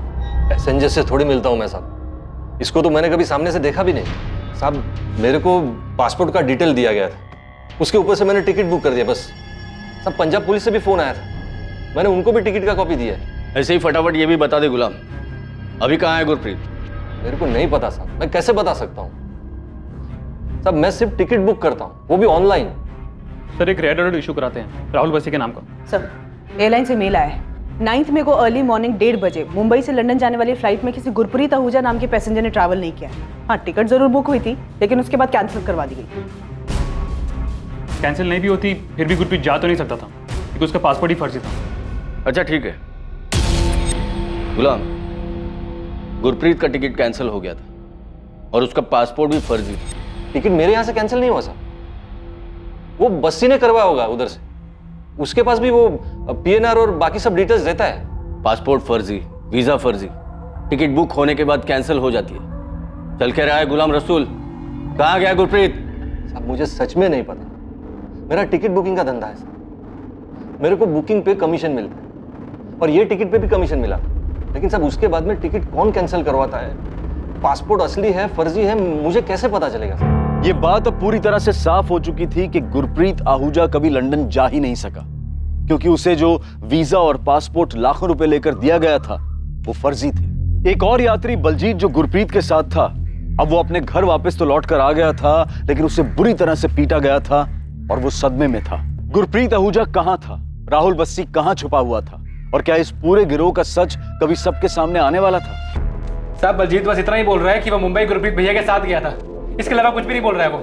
पैसेंजर से थोड़ी मिलता हूँ मैं साहब, इसको तो मैंने कभी सामने से देखा भी नहीं साहब। मेरे को पासपोर्ट का डिटेल दिया गया था, उसके ऊपर से मैंने टिकट बुक कर दिया बस। साहब पंजाब पुलिस से भी फोन आया था, मैंने उनको भी टिकट का कॉपी दिया है। ऐसे ही फटाफट ये भी बता दे गुलाम, अभी कहाँ है गुरप्रीत? मेरे को नहीं पता साहब, मैं कैसे बता सकता हूँ साहब, मैं सिर्फ टिकट बुक करता हूँ, वो भी ऑनलाइन। सर एक रेड अलर्ट इशू कराते हैं राहुल बस्सी के नाम का। सर एयरलाइन से मेल आया है, 9 मई को अर्ली मॉर्निंग 1:30 बजे मुंबई से लंदन जाने वाली फ्लाइट में किसी गुरप्रीत आहूजा नाम के पैसेंजर ने ट्रैवल नहीं किया। हाँ टिकट जरूर बुक हुई थी, लेकिन उसके बाद कैंसिल करवा दी गई। कैंसिल नहीं भी होती फिर भी गुरप्रीत जा तो नहीं सकता था क्योंकि उसका पासपोर्ट ही फर्जी था। अच्छा ठीक है गुलाम, गुरप्रीत का टिकट कैंसिल हो गया था और उसका पासपोर्ट भी फर्जी था। टिकट मेरे यहाँ से कैंसिल नहीं हुआ साहब, वो बस्सी ने करवाया होगा उधर से, उसके पास भी वो PNR और बाकी सब डिटेल्स देता है। पासपोर्ट फर्जी, वीजा फर्जी, टिकट बुक होने के बाद कैंसिल हो जाती है। चल के रहा है गुलाम रसूल, कहाँ गया गुरप्रीत? साहब मुझे सच में नहीं पता, मेरा टिकट बुकिंग का धंधा है साहब, मेरे को बुकिंग पे कमीशन मिलता है और ये टिकट पे भी कमीशन मिला, लेकिन साहब उसके बाद में टिकट कौन कैंसिल करवाता है, पासपोर्ट असली है फर्जी है, मुझे कैसे पता चलेगा साहब? ये बात अब पूरी तरह से साफ हो चुकी थी कि गुरप्रीत आहूजा कभी लंदन जा ही नहीं सका, क्योंकि उसे जो वीजा और पासपोर्ट लाखों रुपए लेकर दिया गया था वो फर्जी थे। एक और यात्री बलजीत जो गुरप्रीत के साथ था, अब वो अपने घर वापस तो लौट कर आ गया था, लेकिन उसे बुरी तरह से पीटा गया था और वो सदमे में था। गुरप्रीत आहूजा कहां था, राहुल बस्सी कहां छुपा हुआ था, और क्या इस पूरे गिरोह का सच कभी सबके सामने आने वाला था? साहब बलजीत बस इतना ही बोल रहा है कि वो मुंबई गुरप्रीत भैया के साथ गया था, इसके अलावा कुछ भी नहीं बोल रहा है वो।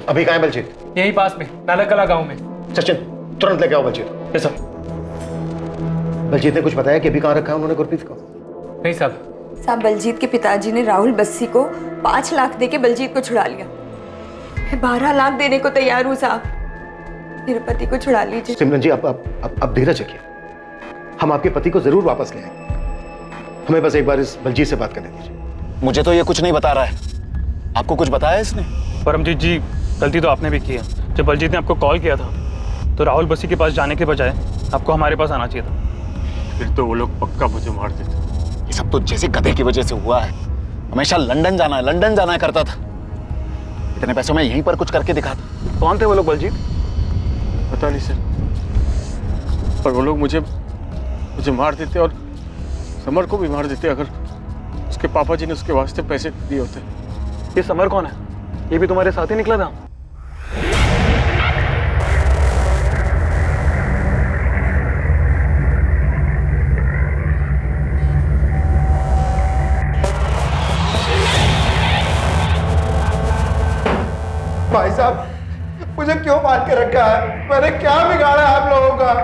अभी कहाँ है बलजीत? यहीं पास में नालकला गांव में। सचिन तुरंत लेके आओ बलजीत। Yes sir. बलजीत ने कुछ बताया कि अभी कहाँ रखा है उन्होंने गुरप्रीत को? नहीं साहब। साहब बलजीत के पिताजी ने राहुल बस्सी को 5 लाख देके बलजीत को छुड़ा लिया। मैं 12 लाख देने को तैयार हूँ साहब, मेरे पति को छुड़ा लीजिए। सिमरन जी आप धीरज रखिए, हम आपके पति को जरूर वापस ले आएंगे। हमें बस एक बार इस बलजीत से बात करने दीजिए। मुझे तो ये कुछ नहीं बता रहा है, आपको कुछ बताया इसने? परमजीत जी, गलती तो आपने भी की है। जब बलजीत ने आपको कॉल किया था तो राहुल बस्सी के पास जाने के बजाय आपको हमारे पास आना चाहिए था। फिर तो वो लोग पक्का मुझे मार देते। ये सब तो जैसे गधे की वजह से हुआ है। हमेशा लंदन जाना है करता था। इतने पैसों में यहीं पर कुछ करके दिखाता। कौन थे वो लोग बलजीत? पता नहीं सर, पर वो लोग मुझे मार देते और समर को भी मार देते अगर उसके पापा जी ने उसके वास्ते पैसे दिए होते। ये समर कौन है? ये भी तुम्हारे साथ ही निकला था? भाई साहब, मुझे क्यों बांध के रखा है? मैंने क्या बिगाड़ा है आप लोगों का?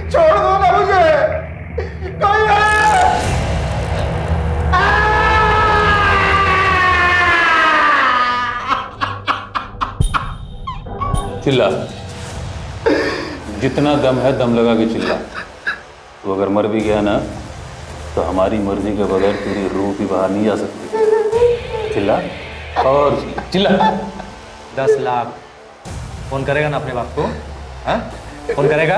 छोड़ दो ना मुझे। कोई है? चिल्ला, जितना दम है दम लगा के चिल्ला। तो अगर मर भी गया ना तो हमारी मर्जी के बगैर तेरी रूह भी बाहर नहीं जा सकती। चिल्ला और चिल्ला। 10 लाख फोन करेगा ना अपने बाप को? हाँ, फोन करेगा?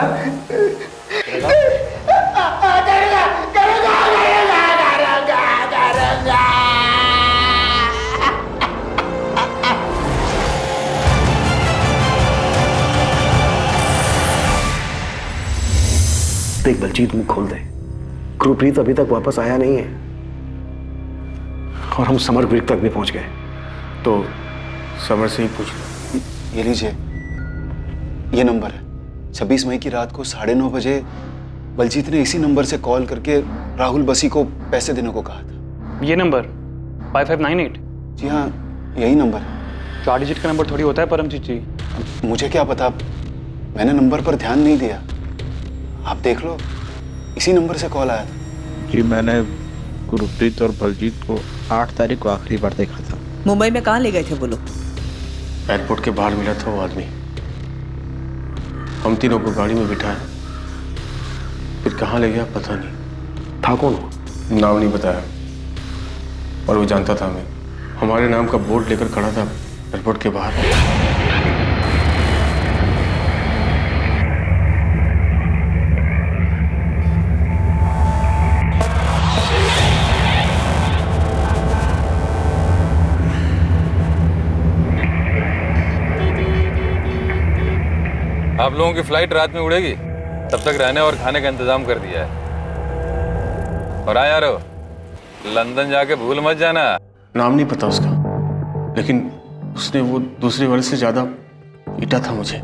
देख बलजीत, मुंह खोल दे। गुरप्रीत अभी तक वापस आया नहीं है और हम समर ब्रिक तक भी पहुंच गए। तो समर से ही पूछ लो। ये लीजिए, ये नंबर है। 26 मई की रात को 9:30 बजे बलजीत ने इसी नंबर से कॉल करके राहुल बसी को पैसे देने को कहा था। ये नंबर 5598? जी हाँ, यही नंबर है। 4 डिजिट का नंबर थोड़ी होता है परमजीत जी। मुझे क्या पता, मैंने नंबर पर ध्यान नहीं दिया। आप देख लो, इसी नंबर से कॉल आया था। जी मैंने गुरप्रीत और बलजीत को 8 तारीख को आखिरी बार देखा था। मुंबई में कहाँ ले गए थे वो लोग? एयरपोर्ट के बाहर मिला था वो आदमी। हम तीनों को गाड़ी में बिठाया, फिर कहाँ ले गया पता नहीं। था कौन वो? नाम नहीं बताया, और वो जानता था हमें। हमारे नाम का बोर्ड लेकर खड़ा था एयरपोर्ट के बाहर। आप लोगों की फ्लाइट रात में उड़ेगी, तब तक रहने और खाने का इंतजाम कर दिया है। और हाँ यारो, लंदन जाके भूल मत जाना। नाम नहीं पता उसका, लेकिन उसने वो दूसरे वर्ष से ज्यादा पीटा था मुझे।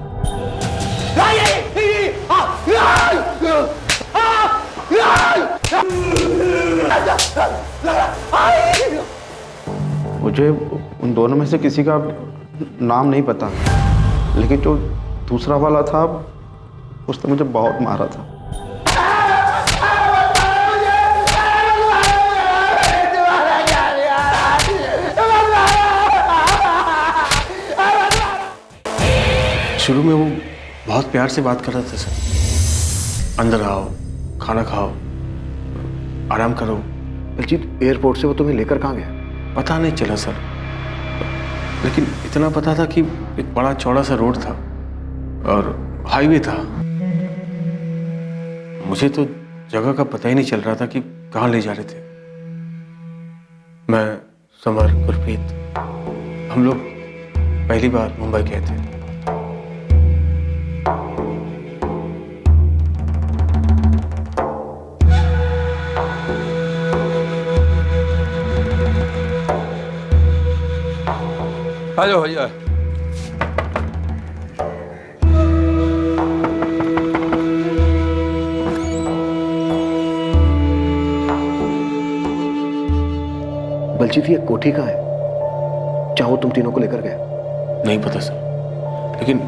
मुझे उन दोनों में से किसी का नाम नहीं पता, लेकिन जो दूसरा वाला था उसने मुझे बहुत मारा था। शुरू में वो बहुत प्यार से बात कर रहा था सर। अंदर आओ, खाना खाओ, आराम करो। बलजीत, एयरपोर्ट से वो तुम्हें लेकर कहाँ गया? पता नहीं चला सर, लेकिन इतना पता था कि एक बड़ा चौड़ा सा रोड था और हाईवे था। मुझे तो जगह का पता ही नहीं चल रहा था कि कहाँ ले जा रहे थे। मैं, समर, गुरप्रीत, हम लोग पहली बार मुंबई गए थे। आ जाओ भैया। बलजीत, ये कोठी कहाँ है जहाँ वो तुम तीनों को लेकर गए? नहीं पता सर, लेकिन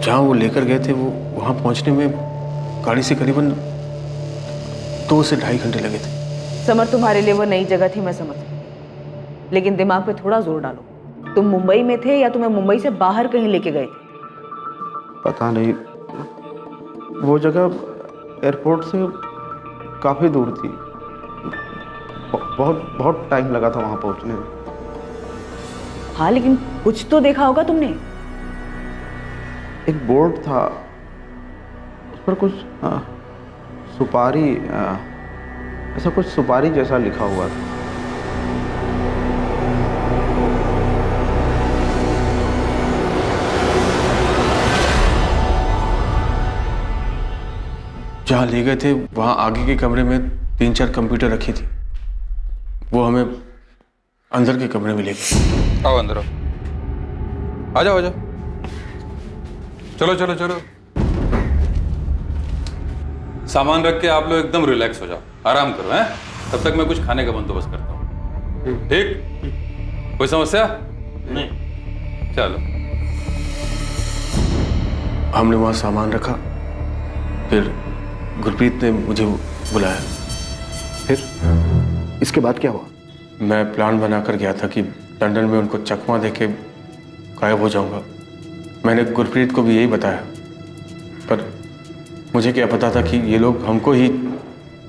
जहाँ वो लेकर गए थे वो वहाँ पहुँचने में गाड़ी से करीबन 2 से 2.5 घंटे लगे थे। समर, तुम्हारे लिए वो नई जगह थी, मैं समझ सकती हूँ। लेकिन दिमाग पे थोड़ा जोर डालो। तुम मुंबई में थे या तुम्हें मुंबई से बाहर कहीं लेके गए थे? पता नहीं, वो जगह एयरपोर्ट से काफ़ी दूर थी। बहुत बहुत टाइम लगा था वहाँ पहुँचने में। हाँ, लेकिन कुछ तो देखा होगा तुमने। एक बोर्ड था, उस पर कुछ सुपारी, ऐसा कुछ सुपारी जैसा लिखा हुआ था। जहाँ ले गए थे वहाँ आगे के कमरे में 3-4 कंप्यूटर रखी थी। वो हमें अंदर के कमरे में ले गए। आओ अंदर आओ, आ जाओ आ जाओ, चलो चलो चलो। सामान रख के आप लोग एकदम रिलैक्स हो जाओ, आराम करो हैं। तब तक मैं कुछ खाने का बंदोबस्त करता हूँ। ठीक? कोई समस्या नहीं? चलो। हमने वहाँ सामान रखा, फिर गुरप्रीत ने मुझे बुलाया। फिर इसके बाद क्या हुआ? मैं प्लान बनाकर गया था कि लंदन में उनको चकमा देके गायब हो जाऊंगा। मैंने गुरप्रीत को भी यही बताया, पर मुझे क्या पता था कि ये लोग हमको ही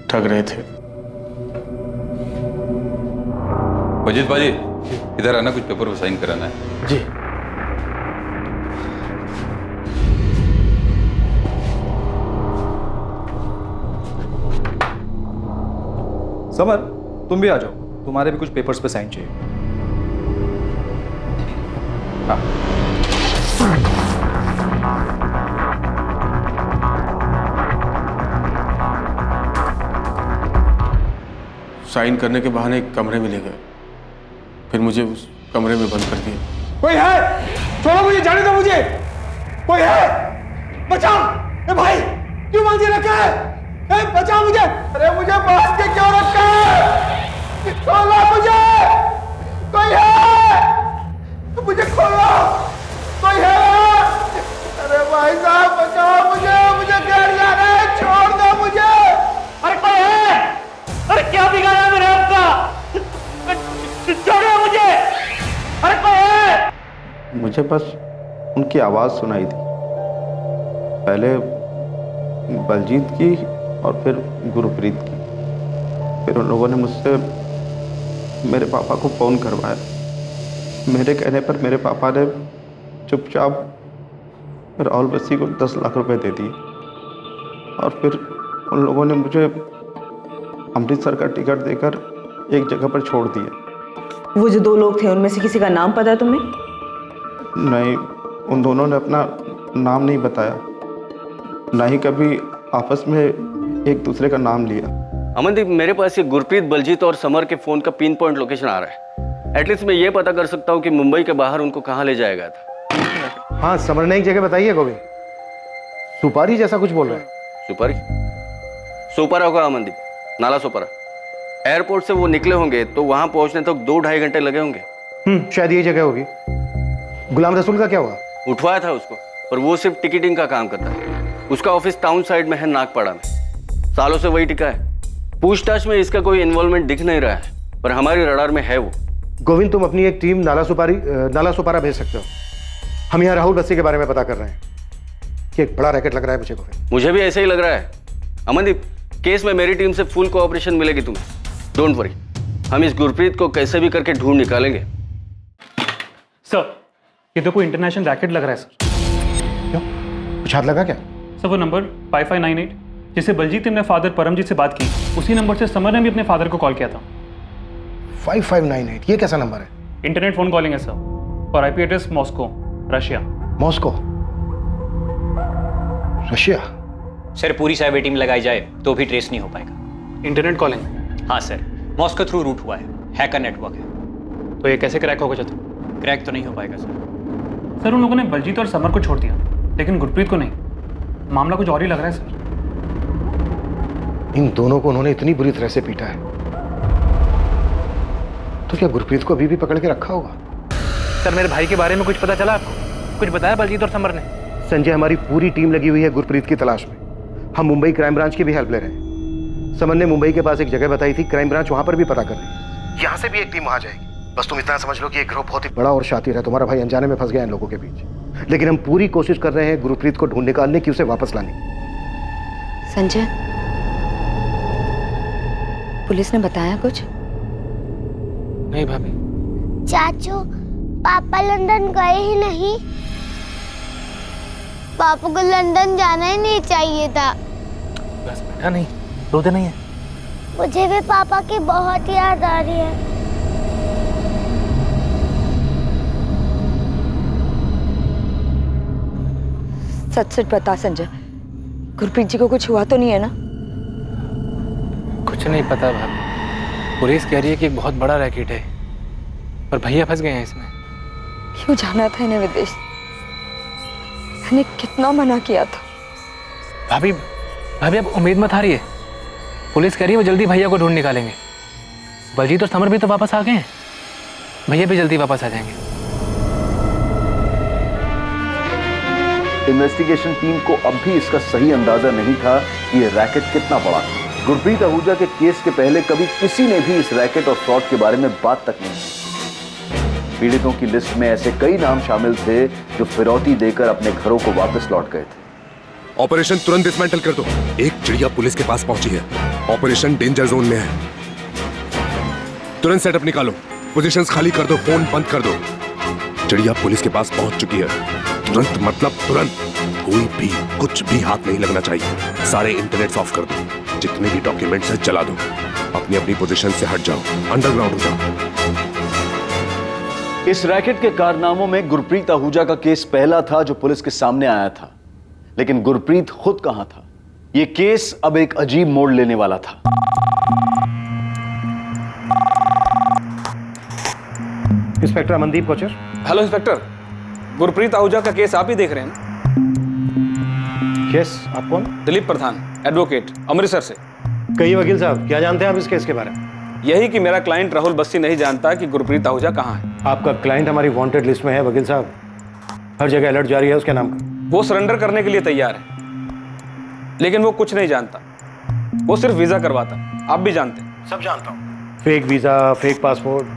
ठग रहे थे। अजीत भाजी, इधर आना, कुछ पेपर पर साइन कराना है। जी। समर, तुम भी आ जाओ, तुम्हारे भी कुछ पेपर्स पे साइन चाहिए। हाँ। साइन करने के बहाने एक कमरे में ले गए, फिर मुझे उस कमरे में बंद कर दिया। कोई है? छोड़ो मुझे, जाने दो मुझे। कोई है? बचाओ! ए भाई, क्यों बांधे रखा है? ए, बचाओ मुझे! अरे मुझे बांध के क्यों रखा है? खोलो मुझे! कोई है? मुझे खोलो! कोई है? अरे भाई साहब, बचाओ मुझे! मुझे गिर जाना है, छोड़ दो मुझे! अरे कोई है? अरे क्या बिगाड़ा मेरे आपका? छोड़ो मुझे! अरे कोई है? मुझे बस उनकी आवाज़ सुनाई दी, पहले बलजीत की और फिर गुरप्रीत की। फिर उन लोगों ने मुझसे मेरे पापा को फ़ोन करवाया। मेरे कहने पर मेरे पापा ने चुपचाप राहुल बस्सी को 10 लाख रुपए दे दिए और फिर उन लोगों ने मुझे अमृतसर का टिकट देकर एक जगह पर छोड़ दिया। वो जो 2 लोग थे, उनमें से किसी का नाम पता है तुम्हें? नहीं, उन दोनों ने अपना नाम नहीं बताया, ना ही कभी आपस में एक दूसरे का नाम लिया। अमनदीप, मेरे पास ये गुरप्रीत, बलजीत और समर के फ़ोन का पिन पॉइंट लोकेशन आ रहा है। एटलीस्ट मैं ये पता कर सकता हूँ कि मुंबई के बाहर उनको कहाँ ले जाया गया था। हाँ, समर ने एक जगह बताई है गोविंद, सुपारी जैसा कुछ बोल रहा है। सुपारी? सोपारा होगा अमनदीप, नाला सोपारा। एयरपोर्ट से वो निकले होंगे तो वहां पहुंचने तक 2-2.5 घंटे लगे होंगे। शायद ये जगह होगी। गुलाम रसूल का क्या हुआ? उठवाया था उसको, पर वो सिर्फ टिकटिंग का काम करता है। उसका ऑफिस टाउन साइड में है, नागपाड़ा में। सालों से वही टिका है। पूछताछ में इसका कोई इन्वॉल्वमेंट दिख नहीं रहा है, पर हमारी रडार में है वो। गोविंद, तुम अपनी एक टीम नाला सुपारा भेज सकते हो। हम यहाँ राहुल बस्सी के बारे में पता कर रहे हैं कि एक बड़ा रैकेट लग रहा है मुझे। गोविंद, मुझे भी ऐसे ही लग रहा है। अमनदीप, केस में मेरी टीम से फुल कोऑपरेशन मिलेगी तुम्हें, डोंट वरी। हम इस गुरप्रीत को कैसे भी करके ढूंढ निकालेंगे। सर, ये तो कोई इंटरनेशनल रैकेट लग रहा है सर। क्यों, कुछ हाथ लगा क्या? सर, वो नंबर 5598 जिससे बलजीत ने अपने फादर परमजीत से बात की, उसी नंबर से समर ने भी अपने फादर को कॉल किया था। 5598, ये कैसा नंबर है? इंटरनेट फोन कॉलिंग है सर, और IP address Moscow, Russia. Moscow, Russia? Sir, पूरी साइबर टीम लगाई जाए तो भी ट्रेस नहीं हो पाएगा। Internet calling? हाँ सर, मॉस्को थ्रू रूट हुआ है, हैकर नेटवर्क है। तो ये कैसे क्रैक होगा चतुर? क्रैक तो नहीं हो पाएगा सर। सर, उन लोगों ने बलजीत और समर को छोड़ दिया, लेकिन गुरप्रीत को नहीं। मामला कुछ और ही लग रहा है सर। इन दोनों को उन्होंने इतनी बुरी तरह से पीटा है, तो क्या गुरप्रीत को अभी भी पकड़ के रखा होगा? सर, मेरे भाई के बारे में कुछ पता चला आपको? कुछ बताया बलजीत और समर ने? संजय, हमारी पूरी टीम लगी हुई है गुरप्रीत की तलाश में। हम मुंबई क्राइम ब्रांच की भी हेल्प ले रहे हैं। समन ने मुंबई के पास एक जगह बताई थी, क्राइम ब्रांच वहां पर भी पता कर रही है। यहाँ से भी एक टीम वहां जाएगी। बस तुम इतना समझ लो कि ये ग्रुप बहुत ही बड़ा और शातिर है। तुम्हारा भाई अनजाने में फंस गया इन लोगों के बीच, लेकिन हम पूरी कोशिश कर रहे हैं गुरप्रीत को ढूंढ निकालने की, उसे वापस लाने की। संजय, पुलिस ने बताया कुछ? नहीं भाभी। चाचू, पापा लंदन गए ही नहीं। पापा को लंदन जाना ही नहीं चाहिए था। बस बेटा, नहीं रोते नहीं है। मुझे भी पापा की बहुत याद आ रही है। सच सच बता संजय, गुरप्रीत जी को कुछ हुआ तो नहीं है ना? कुछ नहीं पता भाभी। पुलिस कह रही है कि एक बहुत बड़ा रैकेट है, पर भैया फंस गए हैं इसमें। क्यों जाना था इन्हें विदेश? मैंने कितना मना किया था। भाभी अब उम्मीद मत हारिए। पुलिस कह रही है वो जल्दी भैया को ढूंढ निकालेंगे। बलजीत और समर भी तो वापस आ गए हैं, भैया भी जल्दी वापस आ जाएंगे। इन्वेस्टिगेशन टीम को अब भी इसका सही अंदाजा नहीं था कि ये रैकेट कितना बड़ा था। गुरप्रीत आहूजा के केस के पहले कभी किसी ने भी इस रैकेट और फ्रॉड के बारे में बात तक नहीं की। पीड़ितों की लिस्ट में ऐसे कई नाम शामिल थे जो फिरौती देकर अपने घरों को वापस लौट गए थे। ऑपरेशन तुरंत डिसमेंटल कर दो। एक चिड़िया पुलिस के पास पहुंची है। ऑपरेशन डेंजर जोन में है। तुरंत सेटअप निकालो, पोजीशंस खाली कर दो, फोन बंद कर दो। चिड़िया पुलिस के पास पहुंच चुकी है। तुरंत मतलब तुरंत। कोई भी कुछ भी हाथ नहीं लगना चाहिए। सारे इंटरनेट ऑफ कर दो। जितने भी डॉक्यूमेंट्स हैं जला दो। अपनी अपनी पोजीशन से हट जाओ, अंडरग्राउंड हो जाओ। इस रैकेट के कारनामों में गुरप्रीत आहूजा का केस पहला था जो पुलिस के सामने आया था, लेकिन गुरप्रीत खुद कहां था? यह केस अब एक अजीब मोड़ लेने वाला था। Inspector Amandeep Kochar. Hello inspector, Gurpreet Ahuja का केस आप ही देख रहे हैं? केस आप कौन? दिलीप प्रधान, एडवोकेट, अमृतसर से। कहिए वकील साहब, क्या जानते हैं आप इस केस के बारे में? यही कि मेरा क्लाइंट राहुल बस्सी नहीं जानता कि गुरप्रीत आहूजा कहाँ है। आपका क्लाइंट हमारी वांटेड लिस्ट में है वकील साहब। हर जगह अलर्ट जारी है उसके नाम का। वो सरेंडर करने के लिए तैयार है, लेकिन वो कुछ नहीं जानता। वो सिर्फ वीजा करवाता। आप भी जानते हैं। सब जानता हूँ। Fake visa, fake passport.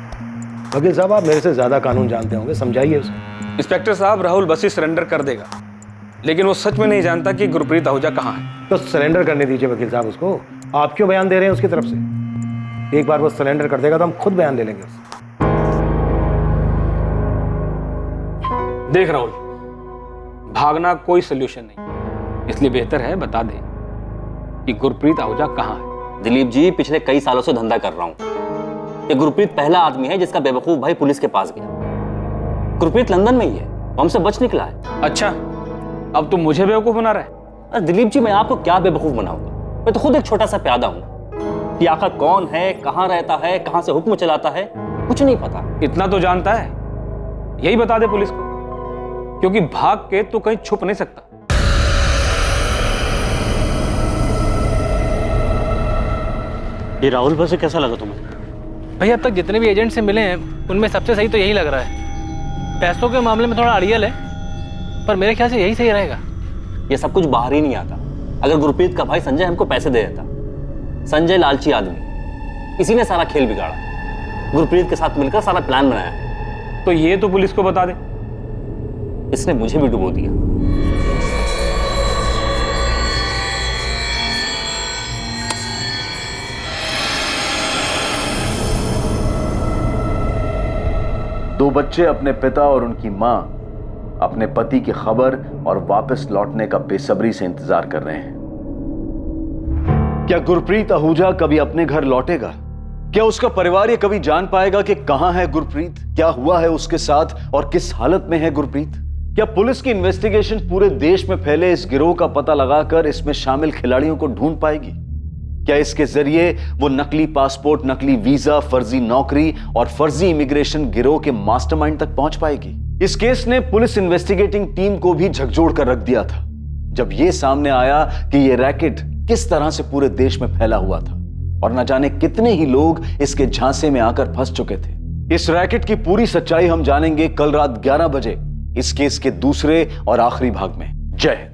वकील साहब, आप मेरे से ज्यादा कानून जानते होंगे, समझाइए उसे। इंस्पेक्टर साहब, राहुल बस्सी सरेंडर कर देगा, लेकिन वो सच में नहीं जानता कि गुरप्रीत आहूजा कहाँ है। तो सरेंडर करने दीजिए वकील साहब उसको। आप क्यों बयान दे रहे हैं उसकी तरफ से? एक बार वो सरेंडर कर देगा तो हम खुद बयान ले लेंगे उससे। देख राहुल, भागना कोई सोल्यूशन नहीं, इसलिए बेहतर है बता दे कि गुरप्रीत आहूजा कहाँ है। दिलीप जी, पिछले कई सालों से धंधा कर रहा हूं। ये गुरप्रीत पहला आदमी है जिसका बेवकूफ भाई पुलिस के पास गया। गुरप्रीत लंदन में ही है, वो हमसे बच निकला है। अच्छा, अब तुम मुझे बेवकूफ बना रहे? अरे दिलीप जी, मैं आपको क्या बेवकूफ बनाऊंगा? मैं तो खुद एक छोटा सा प्यादा हूं। कि आखिर कौन है, कहां रहता है, कहां से हुक्म चलाता है, कुछ नहीं पता। इतना तो जानता है, यही बता दे पुलिस को, क्योंकि भाग के तो कहीं छुप नहीं सकता। ये राहुल बस्सी कैसा लगा तुम्हें? भाई, अब तक जितने भी एजेंट से मिले हैं उनमें सबसे सही तो यही लग रहा है। पैसों के मामले में थोड़ा अड़ियल है, पर मेरे ख्याल से यही सही रहेगा। ये सब कुछ बाहर ही नहीं आता। अगर गुरप्रीत का भाई संजय हमको पैसे दे देता। संजय लालची आदमी, इसी ने सारा खेल बिगाड़ा। गुरप्रीत के साथ मिलकर सारा प्लान बनाया। तो ये तो पुलिस को बता दे। इसने मुझे भी डुबो दिया। दो बच्चे अपने पिता और उनकी मां अपने पति की खबर और वापस लौटने का बेसब्री से इंतजार कर रहे हैं। क्या गुरप्रीत आहूजा कभी अपने घर लौटेगा? क्या उसका परिवार ये कभी जान पाएगा कि कहां है गुरप्रीत, क्या हुआ है उसके साथ और किस हालत में है गुरप्रीत? क्या पुलिस की इन्वेस्टिगेशन पूरे देश में फैले इस गिरोह का पता लगाकर इसमें शामिल खिलाड़ियों को ढूंढ पाएगी? क्या इसके जरिए वो नकली पासपोर्ट, नकली वीजा, फर्जी नौकरी और फर्जी इमिग्रेशन गिरोह के मास्टरमाइंड तक पहुंच पाएगी? इस केस ने पुलिस इन्वेस्टिगेटिंग टीम को भी झकझोर कर रख दिया था जब यह सामने आया कि यह रैकेट किस तरह से पूरे देश में फैला हुआ था और न जाने कितने ही लोग इसके झांसे में आकर फंस चुके थे। इस रैकेट की पूरी सच्चाई हम जानेंगे कल रात 11 बजे इस केस के दूसरे और आखिरी भाग में। जय हिंद।